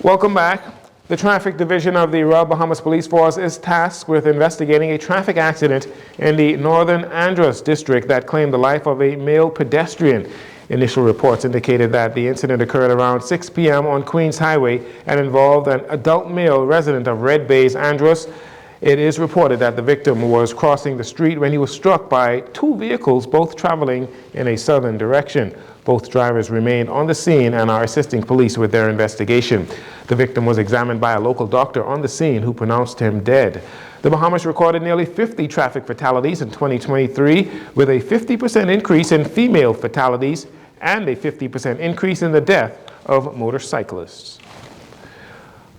Welcome back. The Traffic Division of the Royal Bahamas Police Force is tasked with investigating a traffic accident in the Northern Andros district that claimed the life of a male pedestrian. Initial reports indicated that the incident occurred around 6 p.m. on Queens Highway and involved an adult male resident of Red Bay's Andros. It is reported that the victim was crossing the street when he was struck by two vehicles, both traveling in a southern direction. Both drivers remain on the scene and are assisting police with their investigation. The victim was examined by a local doctor on the scene who pronounced him dead. The Bahamas recorded nearly 50 traffic fatalities in 2023, with a 50% increase in female fatalities and a 50% increase in the death of motorcyclists.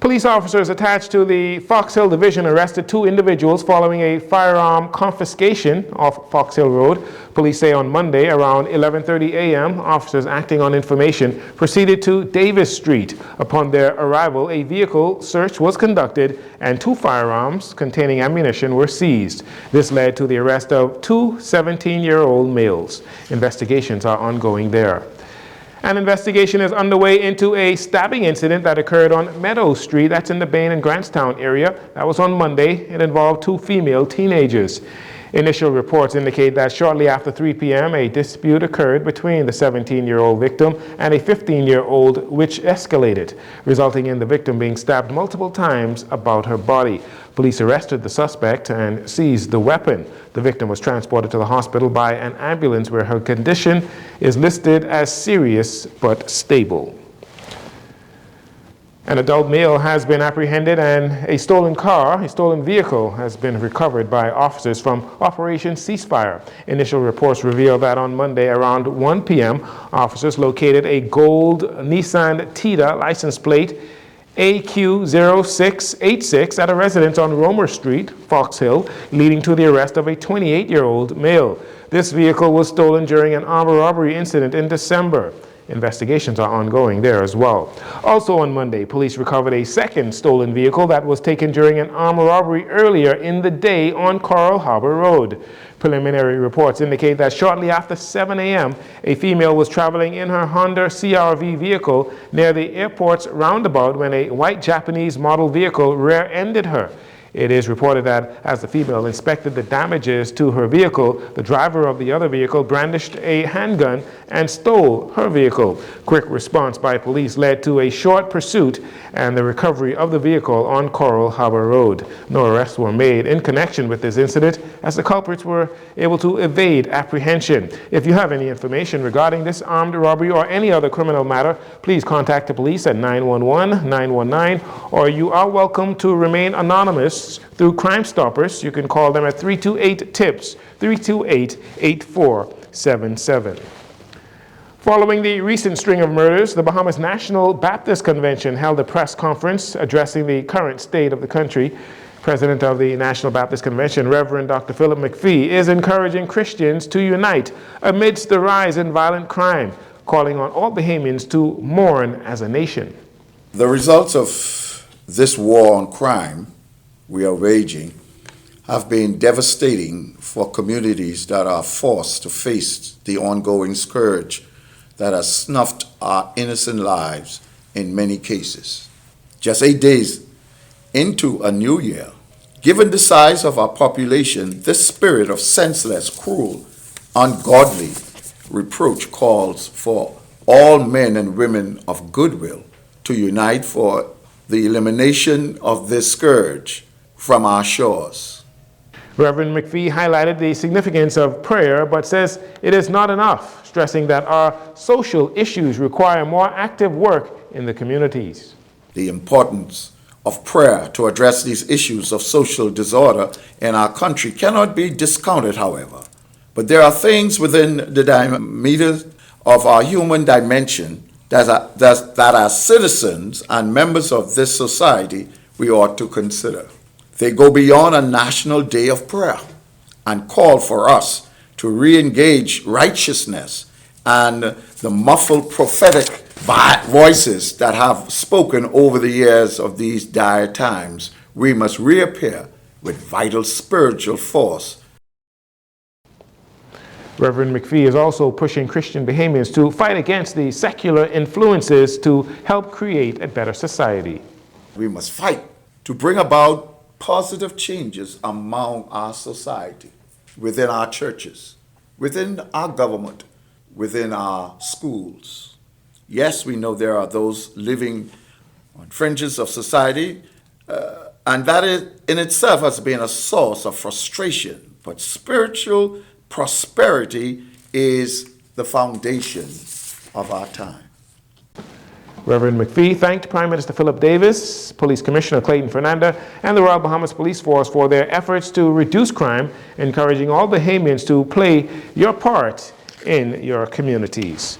Police officers attached to the Fox Hill Division arrested two individuals following a firearm confiscation off Fox Hill Road. Police say on Monday around 11:30 a.m., officers acting on information proceeded to Davis Street. Upon their arrival, a vehicle search was conducted and two firearms containing ammunition were seized. This led to the arrest of two 17-year-old males. Investigations are ongoing there. An investigation is underway into a stabbing incident that occurred on Meadow Street, that's in the Bain and Grantstown area. That was on Monday. It involved two female teenagers. Initial reports indicate that shortly after 3 p.m., a dispute occurred between the 17-year-old victim and a 15-year-old, which escalated, resulting in the victim being stabbed multiple times about her body. Police arrested the suspect and seized the weapon. The victim was transported to the hospital by an ambulance where her condition is listed as serious but stable. An adult male has been apprehended and a stolen vehicle has been recovered by officers from Operation Ceasefire. Initial reports reveal that on Monday around 1 p.m., officers located a gold Nissan Tida license plate AQ0686 at a residence on Romer Street, Fox Hill, leading to the arrest of a 28-year-old male. This vehicle was stolen during an armed robbery incident in December. Investigations are ongoing there as well. Also on Monday, police recovered a second stolen vehicle that was taken during an armed robbery earlier in the day on Coral Harbor Road. Preliminary reports indicate that shortly after 7 a.m., a female was traveling in her Honda CR-V vehicle near the airport's roundabout when a white Japanese model vehicle rear-ended her. It is reported that as the female inspected the damages to her vehicle, the driver of the other vehicle brandished a handgun and stole her vehicle. Quick response by police led to a short pursuit and the recovery of the vehicle on Coral Harbor Road. No arrests were made in connection with this incident as the culprits were able to evade apprehension. If you have any information regarding this armed robbery or any other criminal matter, please contact the police at 911-919, or you are welcome to remain anonymous through Crime Stoppers. You can call them at 328-TIPS, 328-8477. Following the recent string of murders, the Bahamas National Baptist Convention held a press conference addressing the current state of the country. President of the National Baptist Convention, Reverend Dr. Philip McPhee, is encouraging Christians to unite amidst the rise in violent crime, calling on all Bahamians to mourn as a nation. The results of this war on crime we are waging have been devastating for communities that are forced to face the ongoing scourge that has snuffed our innocent lives in many cases. Just 8 days into a new year, given the size of our population, this spirit of senseless, cruel, ungodly reproach calls for all men and women of goodwill to unite for the elimination of this scourge from our shores. Reverend McPhee highlighted the significance of prayer, but says it is not enough, stressing that our social issues require more active work in the communities. The importance of prayer to address these issues of social disorder in our country cannot be discounted, however. But there are things within the diameter of our human dimension that as citizens and members of this society we ought to consider. They go beyond a national day of prayer and call for us to re-engage righteousness and the muffled prophetic voices that have spoken over the years of these dire times. We must reappear with vital spiritual force. Reverend McPhee is also pushing Christian Bahamians to fight against the secular influences to help create a better society. We must fight to bring about positive changes among our society, within our churches, within our government, within our schools. Yes, we know there are those living on fringes of society, and that in itself has been a source of frustration. But spiritual prosperity is the foundation of our time. Reverend McPhee thanked Prime Minister Philip Davis, Police Commissioner Clayton Fernanda, and the Royal Bahamas Police Force for their efforts to reduce crime, encouraging all Bahamians to play your part in your communities.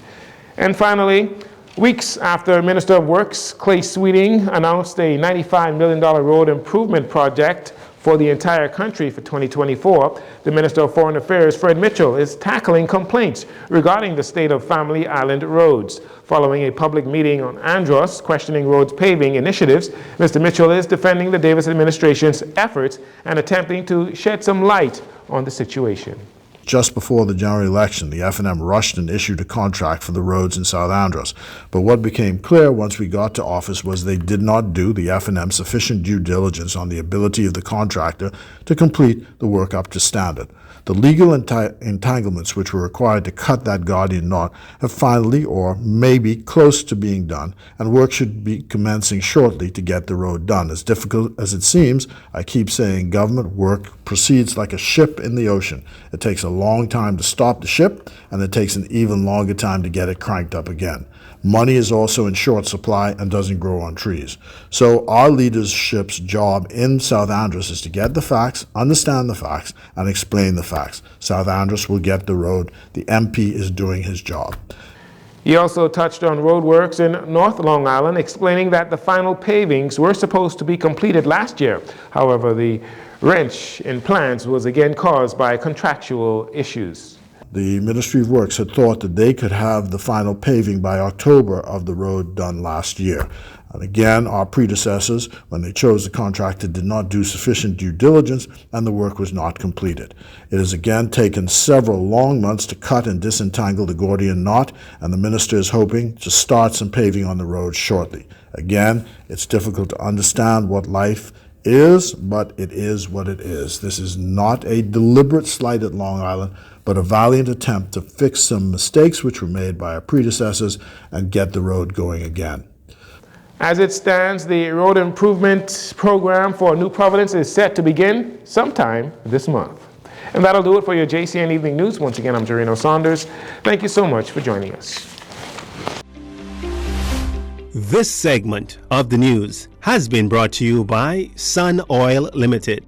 And finally, weeks after Minister of Works Clay Sweeting announced a $95 million road improvement project for the entire country for 2024, the Minister of Foreign Affairs, Fred Mitchell, is tackling complaints regarding the state of Family Island roads. Following a public meeting on Andros questioning roads paving initiatives, Mr. Mitchell is defending the Davis administration's efforts and attempting to shed some light on the situation. Just before the general election, the F&M rushed and issued a contract for the roads in South Andros. But what became clear once we got to office was they did not do the F&M sufficient due diligence on the ability of the contractor to complete the work up to standard. The legal entanglements which were required to cut that Guardian knot have finally, or maybe close to being done, and work should be commencing shortly to get the road done. As difficult as it seems, I keep saying government work proceeds like a ship in the ocean. It takes a long time to stop the ship, and it takes an even longer time to get it cranked up again. Money is also in short supply and doesn't grow on trees. So our leadership's job in South Andros is to get the facts, understand the facts, and explain the facts. South Andros will get the road. The MP is doing his job. He also touched on roadworks in North Long Island, explaining that the final pavings were supposed to be completed last year. However, the wrench in plans was again caused by contractual issues. The Ministry of Works had thought that they could have the final paving by October of the road done last year. And again, our predecessors, when they chose the contractor, did not do sufficient due diligence, and the work was not completed. It has again taken several long months to cut and disentangle the Gordian knot, and the minister is hoping to start some paving on the road shortly. Again, it's difficult to understand what life is, but it is what it is. This is not a deliberate slight at Long Island, but a valiant attempt to fix some mistakes which were made by our predecessors and get the road going again. As it stands, the road improvement program for New Providence is set to begin sometime this month. And that'll do it for your JCN Evening News. Once again, I'm Jarino Saunders. Thank you so much for joining us. This segment of the news has been brought to you by Sun Oil Limited.